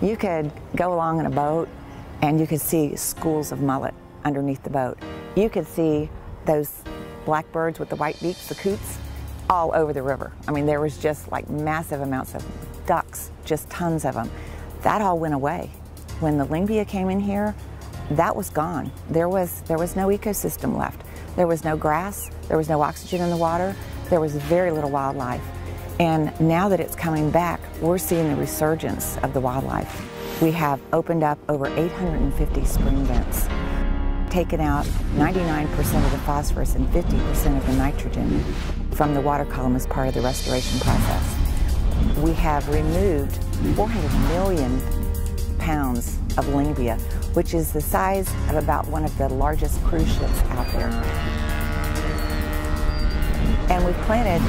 You could go along in a boat and you could see schools of mullet underneath the boat. You could see those blackbirds with the white beaks, the coots, all over the river. I mean, there was just like massive amounts of ducks, just tons of them. That all went away. When the lyngbya came in here, that was gone. There was no ecosystem left. There was no grass, there was no oxygen in the water, there was very little wildlife. And now that it's coming back, we're seeing the resurgence of the wildlife. We have opened up over 850 spring vents, taken out 99% of the phosphorus and 50% of the nitrogen from the water column as part of the restoration process. We have removed 400 million pounds of lyngbya, which is the size of about one of the largest cruise ships out there. And we've planted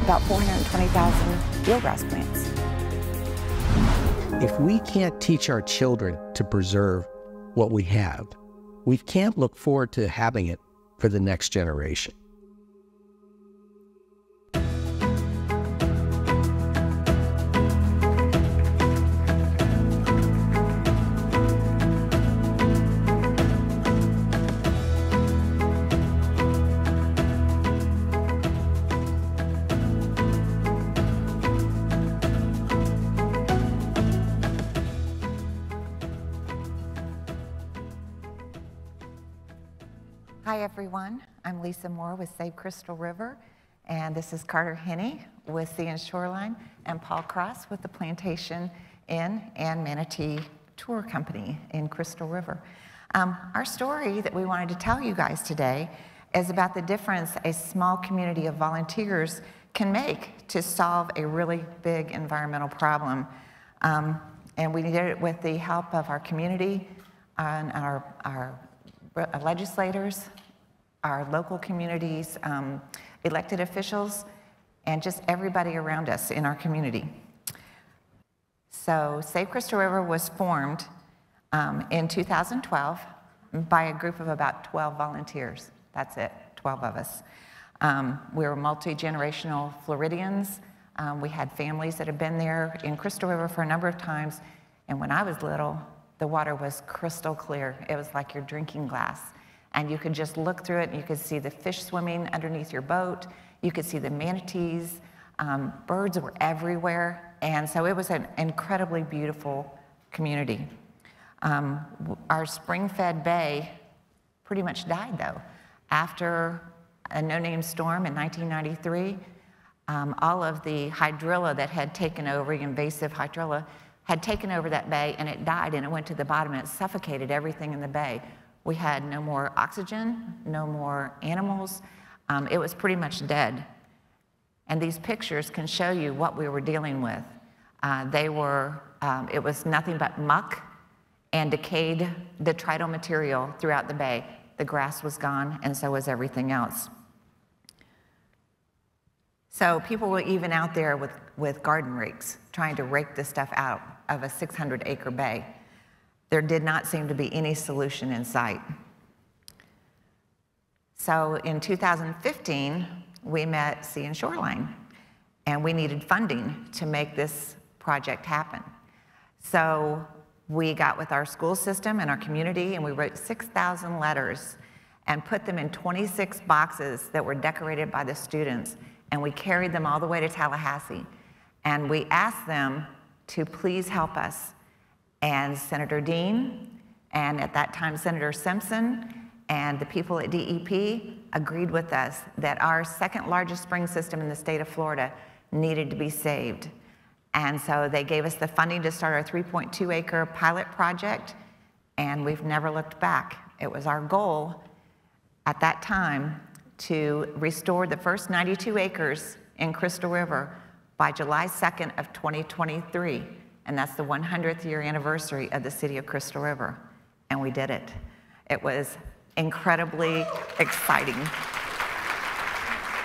about 420,000 eelgrass plants. If we can't teach our children to preserve what we have, we can't look forward to having it for the next generation. Hi everyone, I'm Lisa Moore with Save Crystal River, and this is Carter Henney with Sea and Shoreline, and Paul Cross with the Plantation Inn and Manatee Tour Company in Crystal River. Our story that we wanted to tell you guys today is about the difference a small community of volunteers can make to solve a really big environmental problem. And we did it with the help of our community and our legislators, our local communities, elected officials, and just everybody around us in our community. So Save Crystal River was formed in 2012 by a group of about 12 volunteers. That's it, 12 of us. We were multi-generational Floridians. We had families that had been there in Crystal River for a number of times, and when I was little, the water was crystal clear. It was like your drinking glass. And you could just look through it and you could see the fish swimming underneath your boat. You could see the manatees. Birds were everywhere. And so it was an incredibly beautiful community. Our spring-fed bay pretty much died though. After a no-name storm in 1993, all of the hydrilla that had taken over, invasive hydrilla, had taken over that bay and it died and it went to the bottom and it suffocated everything in the bay. We had no more oxygen, no more animals. It was pretty much dead. And these pictures can show you what we were dealing with. It was nothing but muck and decayed detrital material throughout the bay. The grass was gone and so was everything else. So people were even out there with garden rakes trying to rake this stuff out of a 600-acre bay. There did not seem to be any solution in sight. So in 2015, we met Sea and Shoreline, and we needed funding to make this project happen. So we got with our school system and our community, and we wrote 6,000 letters and put them in 26 boxes that were decorated by the students, and we carried them all the way to Tallahassee. And we asked them to please help us. And Senator Dean, and at that time Senator Simpson, and the people at DEP agreed with us that our second largest spring system in the state of Florida needed to be saved. And so they gave us the funding to start our 3.2-acre pilot project, and we've never looked back. It was our goal at that time to restore the first 92 acres in Crystal River by July 2nd of 2023. And that's the 100th year anniversary of the city of Crystal River. And we did it. It was incredibly exciting.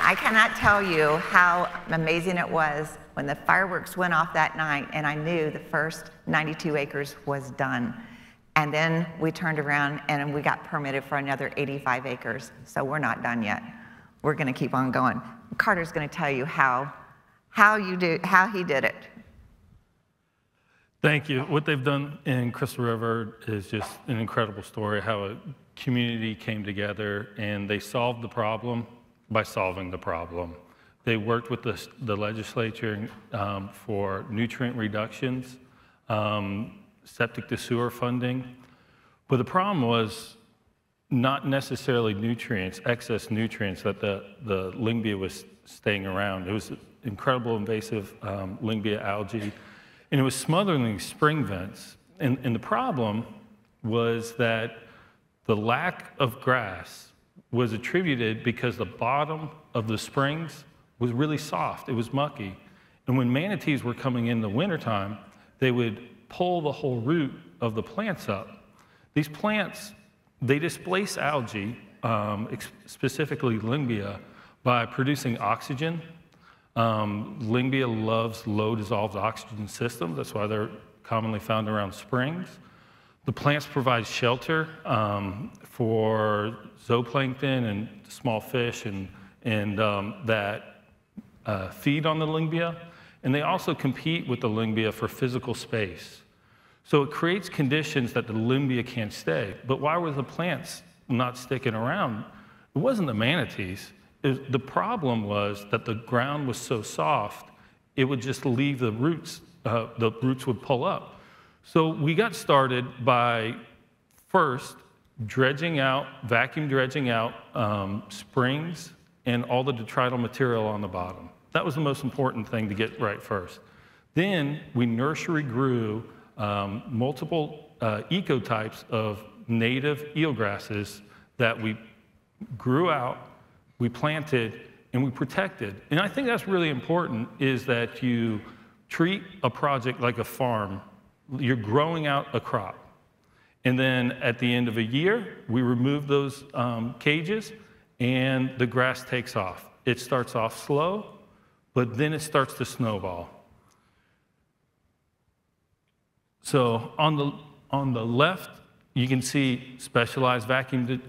I cannot tell you how amazing it was when the fireworks went off that night and I knew the first 92 acres was done. And then we turned around and we got permitted for another 85 acres. So we're not done yet. We're gonna keep on going. Carter's gonna tell you how he did it. Thank you. What they've done in Crystal River is just an incredible story, how a community came together and they solved the problem by solving the problem. They worked with the legislature for nutrient reductions, septic to sewer funding. But the problem was not necessarily nutrients, excess nutrients that the lyngbya was staying around. It was incredible invasive lyngbya algae, and it was smothering spring vents. And the problem was that the lack of grass was attributed because the bottom of the springs was really soft. It was mucky. And when manatees were coming in the wintertime, they would pull the whole root of the plants up. These plants, they displace algae, specifically lyngbya, by producing oxygen. Lyngbya loves low dissolved oxygen systems. That's why they're commonly found around springs. The plants provide shelter for zooplankton and small fish that feed on the lyngbya. And they also compete with the lyngbya for physical space. So it creates conditions that the lyngbya can't stay. But why were the plants not sticking around? It wasn't the manatees. The problem was that the ground was so soft, it would just leave the roots would pull up. So we got started by first vacuum dredging out springs and all the detrital material on the bottom. That was the most important thing to get right first. Then we nursery grew multiple ecotypes of native eelgrasses that we grew out, we planted, and we protected. And I think that's really important, is that you treat a project like a farm. You're growing out a crop. And then at the end of a year, we remove those cages, and the grass takes off. It starts off slow, but then it starts to snowball. So on the left, you can see specialized vacuum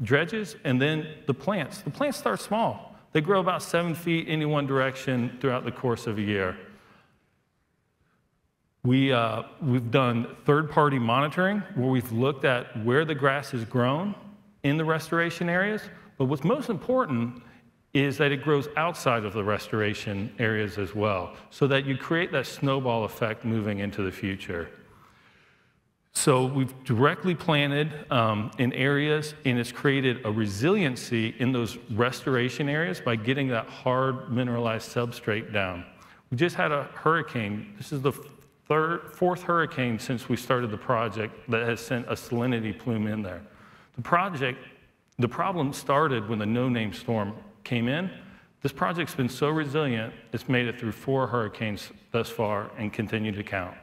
dredges, and then the plants. The plants start small. They grow about 7 feet in one direction throughout the course of a year. We've done third-party monitoring where we've looked at where the grass is grown in the restoration areas, but what's most important is that it grows outside of the restoration areas as well, so that you create that snowball effect moving into the future. So we've directly planted in areas, and it's created a resiliency in those restoration areas by getting that hard mineralized substrate down. We just had a hurricane. This is the fourth hurricane since we started the project that has sent a salinity plume in there. The problem started when the no-name storm came in. This project's been so resilient, it's made it through 4 hurricanes thus far and continue to count.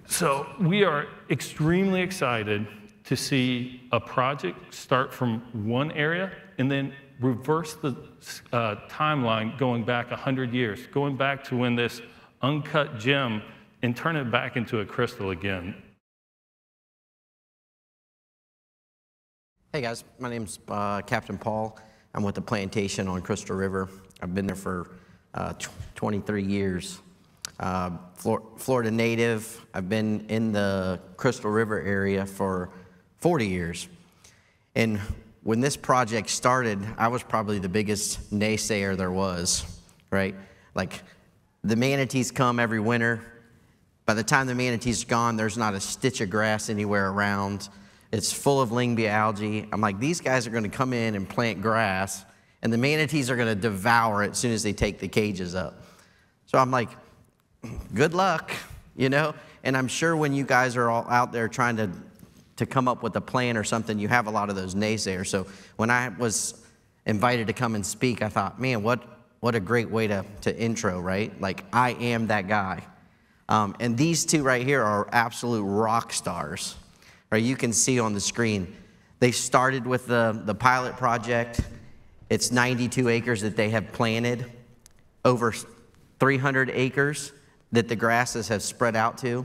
So we are extremely excited to see a project start from one area and then reverse the timeline going back 100 years, going back to when this uncut gem, and turn it back into a crystal again. Hey guys, my name's Captain Paul. I'm with the plantation on Crystal River. I've been there for 23 years. Florida native. I've been in the Crystal River area for 40 years. And when this project started, I was probably the biggest naysayer there was, right? Like, the manatees come every winter. By the time the manatees are gone, there's not a stitch of grass anywhere around. It's full of lyngbya algae. I'm like, these guys are going to come in and plant grass, and the manatees are going to devour it as soon as they take the cages up. So I'm like, good luck, you know? And I'm sure when you guys are all out there trying to come up with a plan or something, you have a lot of those naysayers. So when I was invited to come and speak, I thought, man, what a great way to intro, right? Like, I am that guy. And these two right here are absolute rock stars. Right, you can see on the screen. They started with the pilot project. It's 92 acres that they have planted, over 300 acres that the grasses have spread out to.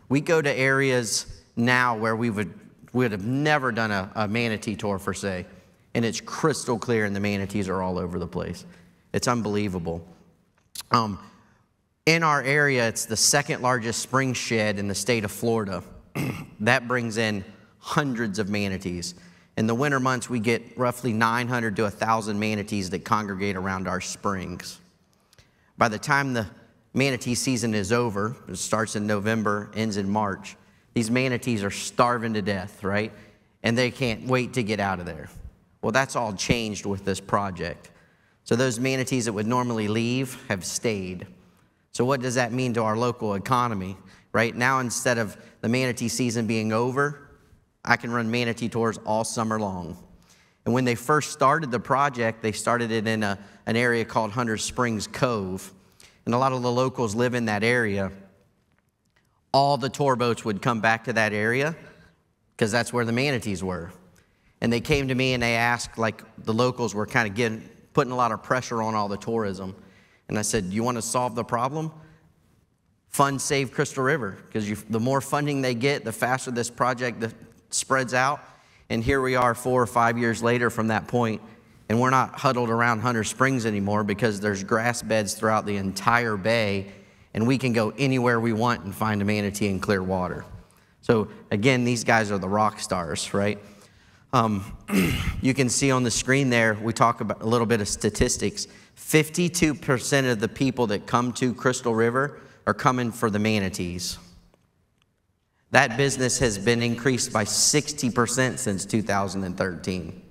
We go to areas now where we would have never done a manatee tour, per se, and it's crystal clear, and the manatees are all over the place. It's unbelievable. In our area, it's the second largest spring shed in the state of Florida. That brings in hundreds of manatees. In the winter months, we get roughly 900 to 1,000 manatees that congregate around our springs. By the time the manatee season is over, it starts in November, ends in March, these manatees are starving to death, right? And they can't wait to get out of there. Well, that's all changed with this project. So those manatees that would normally leave have stayed. So what does that mean to our local economy? Right now, instead of the manatee season being over, I can run manatee tours all summer long. And when they first started the project, they started it in an area called Hunter Springs Cove. And a lot of the locals live in that area. All the tour boats would come back to that area because that's where the manatees were. And they came to me and they asked, like the locals were kind of putting a lot of pressure on all the tourism. And I said, you want to solve the problem? Fund Save Crystal River, because the more funding they get, the faster this project spreads out. And here we are 4 or 5 years later from that point, and we're not huddled around Hunter Springs anymore because there's grass beds throughout the entire bay, and we can go anywhere we want and find a manatee in clear water. So again, these guys are the rock stars, right? You can see on the screen there, we talk about a little bit of statistics. 52% of the people that come to Crystal River are coming for the manatees. That business has been increased by 60% since 2013.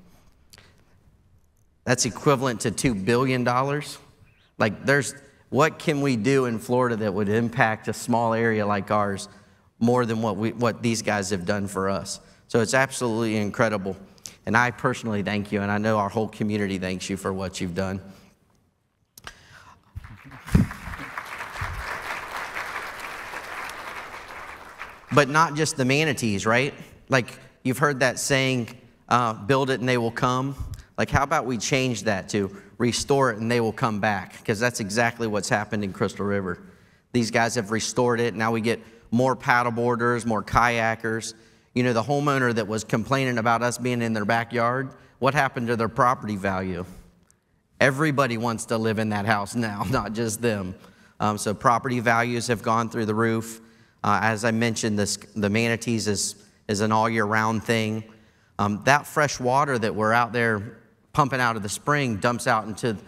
That's equivalent to $2 billion. Like, what can we do in Florida that would impact a small area like ours more than what these guys have done for us? So it's absolutely incredible. And I personally thank you, and I know our whole community thanks you for what you've done. But not just the manatees, right? Like, you've heard that saying, build it and they will come. Like, how about we change that to restore it and they will come back? Because that's exactly what's happened in Crystal River. These guys have restored it. Now we get more paddleboarders, more kayakers. You know, the homeowner that was complaining about us being in their backyard, what happened to their property value? Everybody wants to live in that house now, not just them. So property values have gone through the roof. As I mentioned, the manatees is an all-year-round thing. That fresh water that we're out there pumping out of the spring dumps out into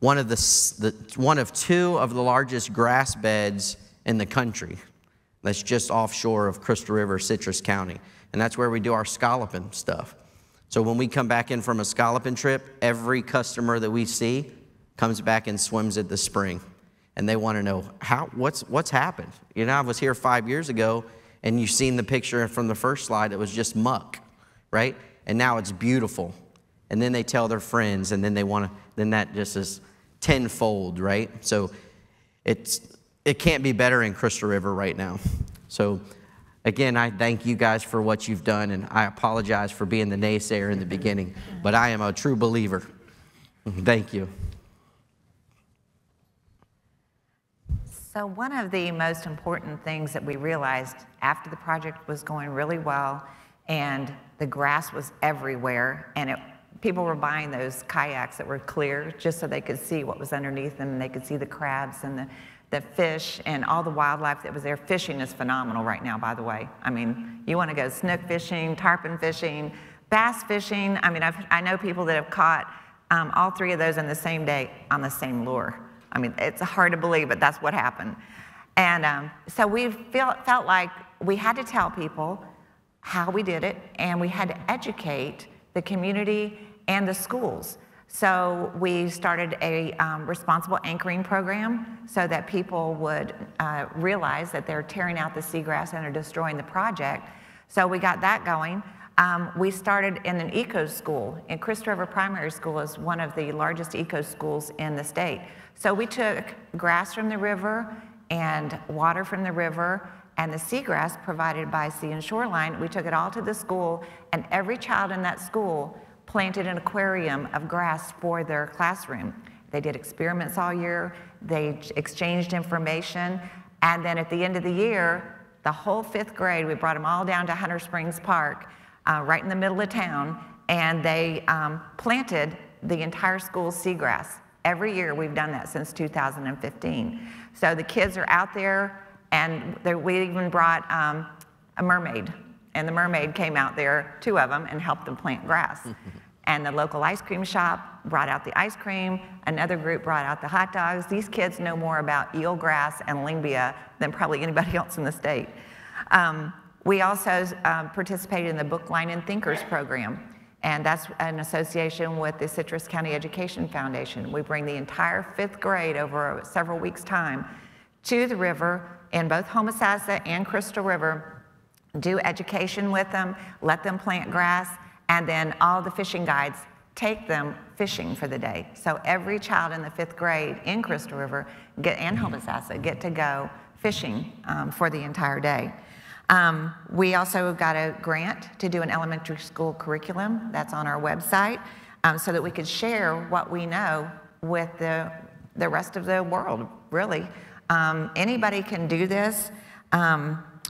one of two of the largest grass beds in the country. That's just offshore of Crystal River, Citrus County. And that's where we do our scalloping stuff. So when we come back in from a scalloping trip, every customer that we see comes back and swims at the spring. And they want to know, what's happened? You know, I was here 5 years ago, and you've seen the picture from the first slide. It was just muck, right? And now it's beautiful. And then they tell their friends, and then then that just is tenfold, right? So it can't be better in Crystal River right now. So again, I thank you guys for what you've done, and I apologize for being the naysayer in the beginning, but I am a true believer. Thank you. So one of the most important things that we realized after the project was going really well and the grass was everywhere, and people were buying those kayaks that were clear just so they could see what was underneath them, and they could see the crabs and the fish and all the wildlife that was there. Fishing is phenomenal right now, by the way. I mean, you want to go snook fishing, tarpon fishing, bass fishing. I mean, I know people that have caught all three of those in the same day on the same lure. I mean, it's hard to believe, but that's what happened. And so we felt like we had to tell people how we did it, and we had to educate the community and the schools. So we started a responsible anchoring program so that people would realize that they're tearing out the seagrass and are destroying the project. So we got that going. We started in an eco school, and Crystal River Primary School is one of the largest eco schools in the state. So we took grass from the river and water from the river and the seagrass provided by Sea and Shoreline. We took it all to the school, and every child in that school planted an aquarium of grass for their classroom. They did experiments all year, they exchanged information, and then at the end of the year, the whole 5th grade, we brought them all down to Hunter Springs Park, right in the middle of town, and they planted the entire school's seagrass. Every year we've done that since 2015. So the kids are out there, and we even brought a mermaid, and the mermaid came out there, 2 of them, and helped them plant grass. And the local ice cream shop brought out the ice cream. Another group brought out the hot dogs. These kids know more about eelgrass and lyngbya than probably anybody else in the state. We also participated in the Book, Line, and Thinkers program, and that's an association with the Citrus County Education Foundation. We bring the entire 5th grade over several weeks' time to the river in both Homosassa and Crystal River, do education with them, let them plant grass, and then all the fishing guides take them fishing for the day. So every child in the 5th grade in Crystal River and Homosassa get to go fishing for the entire day. We also got a grant to do an elementary school curriculum that's on our website so that we could share what we know with the rest of the world, really. Anybody can do this.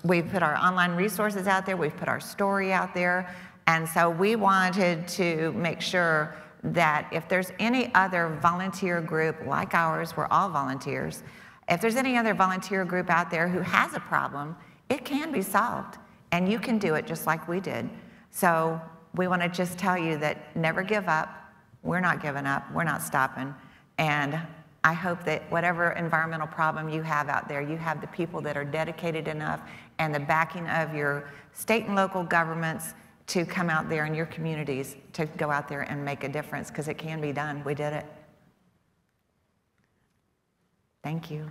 We've put our online resources out there, we've put our story out there, and so we wanted to make sure that if there's any other volunteer group like ours, we're all volunteers, if there's any other volunteer group out there who has a problem, it can be solved, and you can do it just like we did. So we want to just tell you that never give up. We're not giving up. We're not stopping. And I hope that whatever environmental problem you have out there, you have the people that are dedicated enough and the backing of your state and local governments to come out there in your communities to go out there and make a difference, because it can be done. We did it. Thank you.